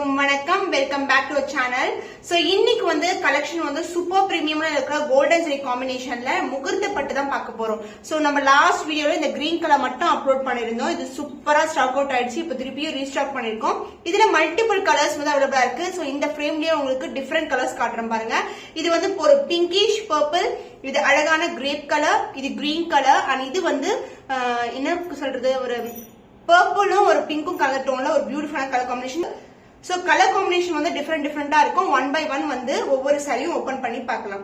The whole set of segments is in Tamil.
எல்லாருக்கும் வணக்கம். Welcome back to channel. So இன்னைக்கு வந்து கலெக்ஷன் வந்து சூப்பர் பிரீமியம்ல இருக்கிற கோல்டன் ஜரி காம்பினேஷன்ல முகூர்த்த பட்டு தான் பார்க்க போறோம். சோ நம்ம லாஸ்ட் வீடியோல இந்த கிரீன் கலர் மட்டும் அப்லோட் பண்ணிருந்தோம். இது சூப்பரா ஸ்டாக் அவுட் ஆயிடுச்சு. இப்போ திருப்பியும் ரீஸ்டாக் பண்ணிருக்கோம். இதுல மல்டிபிள் கலர்ஸ் வந்து அவைலபிளா இருக்கு. சோ இந்த ஃப்ரேம்லயே உங்களுக்கு டிஃபரெண்ட் கலர்ஸ் காட்டுறேன் பாருங்க. இது வந்து ஒரு பிங்கிஷ் பர்பிள், இது அழகான கிரேப் கலர், இது கிரீன் கலர், அண்ட் இது வந்து என்ன சொல்றது, ஒரு பர்பிளும் ஒரு பிங்க்கும் கலர் டோன்ல ஒரு பியூட்டிஃபுல்லான colour combination. So colour combination வந்து டிஃபரெண்டா இருக்கும். ஒன் பை ஒன் வந்து ஒவ்வொரு சாரியும் ஓபன் பண்ணி பார்க்கலாம்.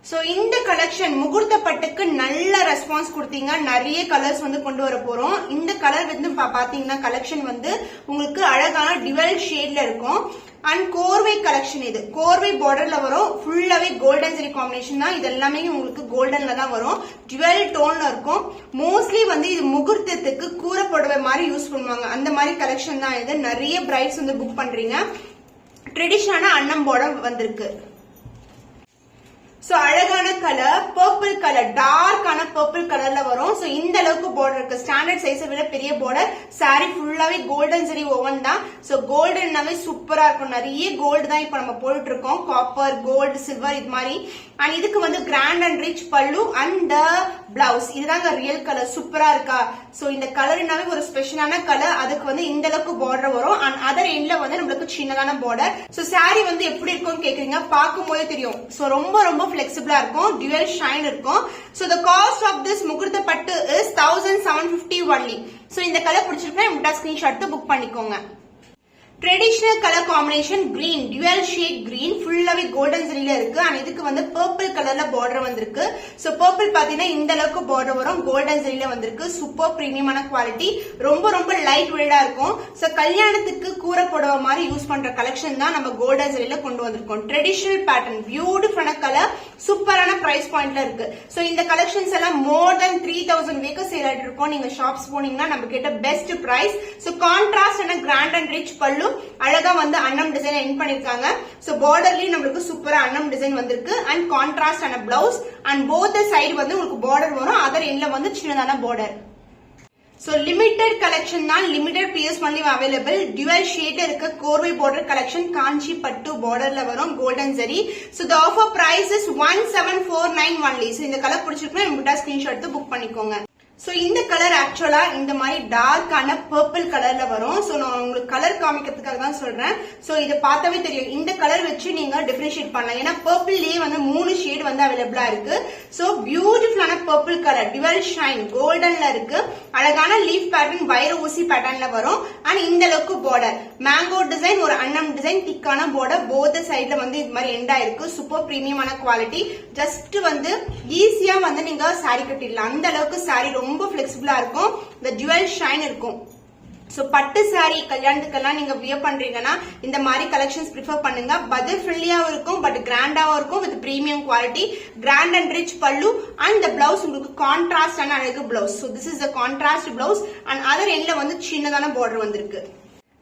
சோ இந்த கலெக்ஷன் முகூர்த்த பட்டுக்கு நல்ல ரெஸ்பான்ஸ் கொடுத்தீங்க. நிறைய கலர்ஸ் வந்து கொண்டு வர போறோம். இந்த கலர் வந்து பாத்தீங்கன்னா கலெக்ஷன் வந்து உங்களுக்கு அழகான டிவல் ஷேட்ல இருக்கும். அண்ட் கோர்வை கலெக்ஷன், இது கோர்வை பார்டர்ல வரும். ஃபுல்லாவே கோல்டன் ஜரி காம்பினேஷன் தான். இது எல்லாமே உங்களுக்கு கோல்டன்ல தான் வரும். டுவெல் டோன்ல இருக்கும். மோஸ்ட்லி வந்து இது முகூர்த்தத்துக்கு கூரை புடவை மாதிரி யூஸ் பண்ணுவாங்க. அந்த மாதிரி கலெக்ஷன் தான் இது. நிறைய பிரைட்ஸ் வந்து புக் பண்றீங்க. ட்ரெடிஷனான அன்னம் பார்டர் வந்திருக்கு. சோ அழகான கலர் பர்பிள் கலர், டார்க்கான பர்பிள் கலர்ல வரும். சோ இந்த அளவுக்கு பார்டர் இருக்கு. ஸ்டாண்டர்ட் சைஸை விட பெரிய பார்டர். சாரி ஃபுல்லாவே கோல்டன் ஜரி ஓவன் தான். சோ கோல்டன்னாவே சூப்பரா இருக்கும். நிறைய கோல்டு தான் இப்ப நம்ம போட்டுட்டு இருக்கோம். காப்பர், கோல்டு, சில்வர் இது மாதிரி. அண்ட் இதுக்கு வந்து grand and rich pallu and blouse. இதுதாங்க ரியல் கலர். சூப்பரா இருக்கா? சோ இந்த கலர்னாவே ஒரு ஸ்பெஷலான கலர். அதுக்கு வந்து இந்த அளவுக்கு பார்டர் வரும். அண்ட் அதர் எண்ட்ல வந்து நம்மளுக்கு சின்னதான பார்டர். சோ சாரி வந்து எப்படி இருக்கும்னு கேக்குறீங்க, பார்க்கும் போதே தெரியும். சோ ரொம்ப ரொம்ப பிளெக்சிபிளா இருக்கும். டுவல் ஷைன் இருக்கும். So the cost of this முகூர்த்த பட்டு is 1750 only. சோ இந்த கலர் பிடிச்சிருக்கா உங்கள்ட்ட ஸ்கிரீன்ஷாட் எடுத்து புக் பண்ணிக்கோங்க. Traditional colour combination green, dual shade green, ஃபுல்லாவே கோல்டன் ஜரியில இருக்கு. அண்ட் இதுக்கு வந்து பர்பிள் கலர்ல பார்டர் வந்திருக்கு. சோ பர்பிள் பாத்தீங்கன்னா இந்த அளவுக்கு பார்டர் வரும். கோல்டன் ஜரியில வந்திருக்கு. சூப்பர் பிரீமியமான குவாலிட்டி. ரொம்ப ரொம்ப லைட் வெயிட்டா இருக்கும். சோ கல்யாணத்துக்கு கூரை புடவை மாதிரி யூஸ் பண்ற கலெக்ஷன் தான் நம்ம கோல்டன் ஜரியில கொண்டு வந்திருக்கோம். ட்ரெடிஷனல் பேட்டர்ன், பியூட்டிஃபுல்லான கலர், சூப்பரான பிரைஸ் பாயிண்ட்ல இருக்கு. சோ இந்த கலெக்ஷன்ஸ் எல்லாம் மோர் தென் 3000 வேக்க சேல் ஆயிட்டு இருக்கும். நீங்க ஷாப்ஸ் போனீங்கன்னா நம்ம கிட்ட best price. So contrast and grand and rich pallu, அழகா வந்து அன்னம் டிசைன் எண்ட் பண்ணிருக்காங்க. சோ பார்டர்லயும் நம்மளுக்கு சூப்பரா அன்னம் டிசைன் வந்திருக்கு. அண்ட் கான்ட்ராஸ்ட் ஆன பிளவுஸ். அண்ட் போத் சைடு வந்து உங்களுக்கு பார்டர் வரும். அதர் எண்ட்ல வந்து சின்னதான பார்டர். சோ லிமிடெட் கலெக்ஷன் தான். Limited piece only available. Dual shade இருக்க கோர்வை பார்டர் கலெக்ஷன். காஞ்சி பட்டு பார்டர்ல வரும். Golden zari. So the offer price is 1749 only. So இந்த கலர் பிடிச்சிருக்குன்னா உங்கள்ட்ட ஸ்கிரீன்ஷாட் எடுத்து புக் பண்ணிக்கோங்க. சோ இந்த கலர் ஆக்சுவலா இந்த மாதிரி டார்க்கான பர்பிள் கலர்ல வரும். சோ நான் உங்களுக்கு கலர் காமிக்கிறதுக்காக தான் சொல்றேன். சோ இதை பார்த்தாவே தெரியும். இந்த கலர் வச்சு நீங்க டிஃபரன்ஷியேட் பண்ணலாம். ஏன்னா பர்பிள்லயே வந்து 3 ஷேட் வந்து அவைலபிளா இருக்கு. சோ பியூட்டிஃபுல்லான பர்பிள் கலர், டுவல் ஷைன், கோல்டன்ல இருக்கு. அழகான லீஃப் பேட்டர்ன், வைர ஊசி பேட்டர்ன்ல வரும். அண்ட் இந்த அளவுக்கு பார்டர், மேங்கோ டிசைன், ஒரு அன்னம் டிசைன், திக்கான பார்டர். போத் சைட்ல வந்து இது மாதிரி எண்டா இருக்கு. சூப்பர் பிரீமியமான குவாலிட்டி. ஜஸ்ட் வந்து ஈஸியா வந்து நீங்க சாரி கட்டிடலாம். அந்த அளவுக்கு சாரி ரொம்ப பிளெக்சிபிளா இருக்கும். இந்த டுவல் ஷைன் இருக்கும். சோ பட்டு சாரி கல்யாணத்துக்கெல்லாம் நீங்க வியர் பண்றீங்கன்னா இந்த மாதிரி கலெக்ஷன்ஸ் ப்ரிஃபர் பண்ணுங்க. பட்ஜெட் ஃப்ரெண்ட்லியாவும் இருக்கும், பட் கிராண்டாவும் இருக்கும். With premium quality, grand and rich pallu. And இந்த பிளவுஸ் உங்களுக்கு கான்ட்ராஸ்ட் ஆன அழகு blouse. So this is the contrast blouse. And other எண்ட்ல வந்து சின்னதான பார்டர் வந்திருக்கு.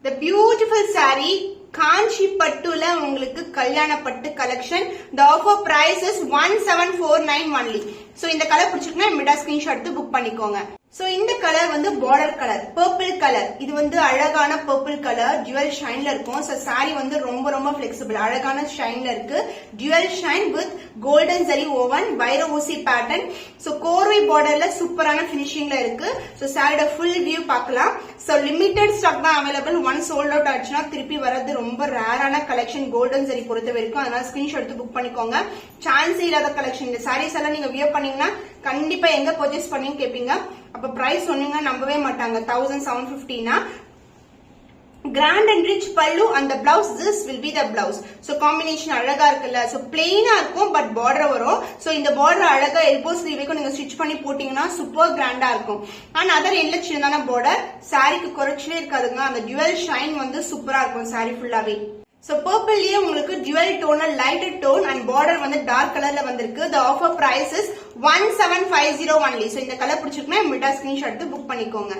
The beautiful saree காஞ்சி பட்டுல உங்களுக்கு கல்யாண பட்டு collection. The offer price is 1749 only. So இந்த கலர் பிடிச்சிருக்குன்னா மிடா ஸ்கிரீன்ஷாட் எடுத்து புக் பண்ணிக்கோங்க. சோ இந்த கலர் வந்து பார்டர் கலர், பர்பிள் கலர். இது வந்து அழகான பர்பிள் கலர், டுவல் ஷைன்ல இருக்கும். சோ சாரி வந்து ரொம்ப ரொம்ப பிளெக்சிபிள், அழகான ஷைன்ல இருக்கு. Dual shine with golden zari woven, வைர ஊசி பேட்டர்ன். சோ கோர்வை பார்டர்ல சூப்பரான பினிஷிங்ல இருக்கு. சோ சாரியோட ஃபுல் வியூ பார்க்கலாம். சோ லிமிடெட் ஸ்டாக் தான் அவைலபிள். ஒன் சோல்ட் அவுட் ஆச்சுன்னா திருப்பி வர்றது ரொம்ப ரேரான கலெக்ஷன் கோல்டன் ஜரி பொறுத்த வரைக்கும். அதனால ஸ்கிரீன்ஷாட் எடுத்து புக் பண்ணிக்கோங்க. சான்ஸ் இல்லாத கலெக்ஷன். இந்த சாரீஸ் எல்லாம் நீங்க வியர் பண்ணீங்கன்னா கண்டிப்பா எங்க பர்ச்சேஸ் பண்ணீங்க கேப்பீங்க. அப்ப பிரைஸ் சொன்னீங்க நம்பவே மாட்டாங்க. 1750 கிராண்ட் அண்ட் ரிச் பல்லு and the blouse, this will be the blouse. So combination அழகா இருக்குல்ல. சோ பிளெயினா இருக்கும், பட் பார்டர் வரும். சோ இந்த பார்டர் அழகா எல்போ ஸ்லீவுக்கு நீங்க ஸ்டிச் பண்ணி போட்டீங்கன்னா சூப்பர் கிராண்டா இருக்கும். அண்ட் அதர் எண்ட்ல சின்னதான பார்டர். சாரிக்கு குறைச்சலே இருக்காதுங்க. அந்த டுவல் ஷைன் வந்து சூப்பரா இருக்கும் சாரி ஃபுல்லாவே. சோ பர்பிள்லயே உங்களுக்கு dual tone, lighted tone and border வந்து டார்க் கலர்ல வந்திருக்கு. The offer price is 1750 only. So இந்த கலர் பிடிச்சிருக்குன்னா மிடா ஸ்கிரீன்ஷாட் எடுத்து புக் பண்ணிக்கோங்க.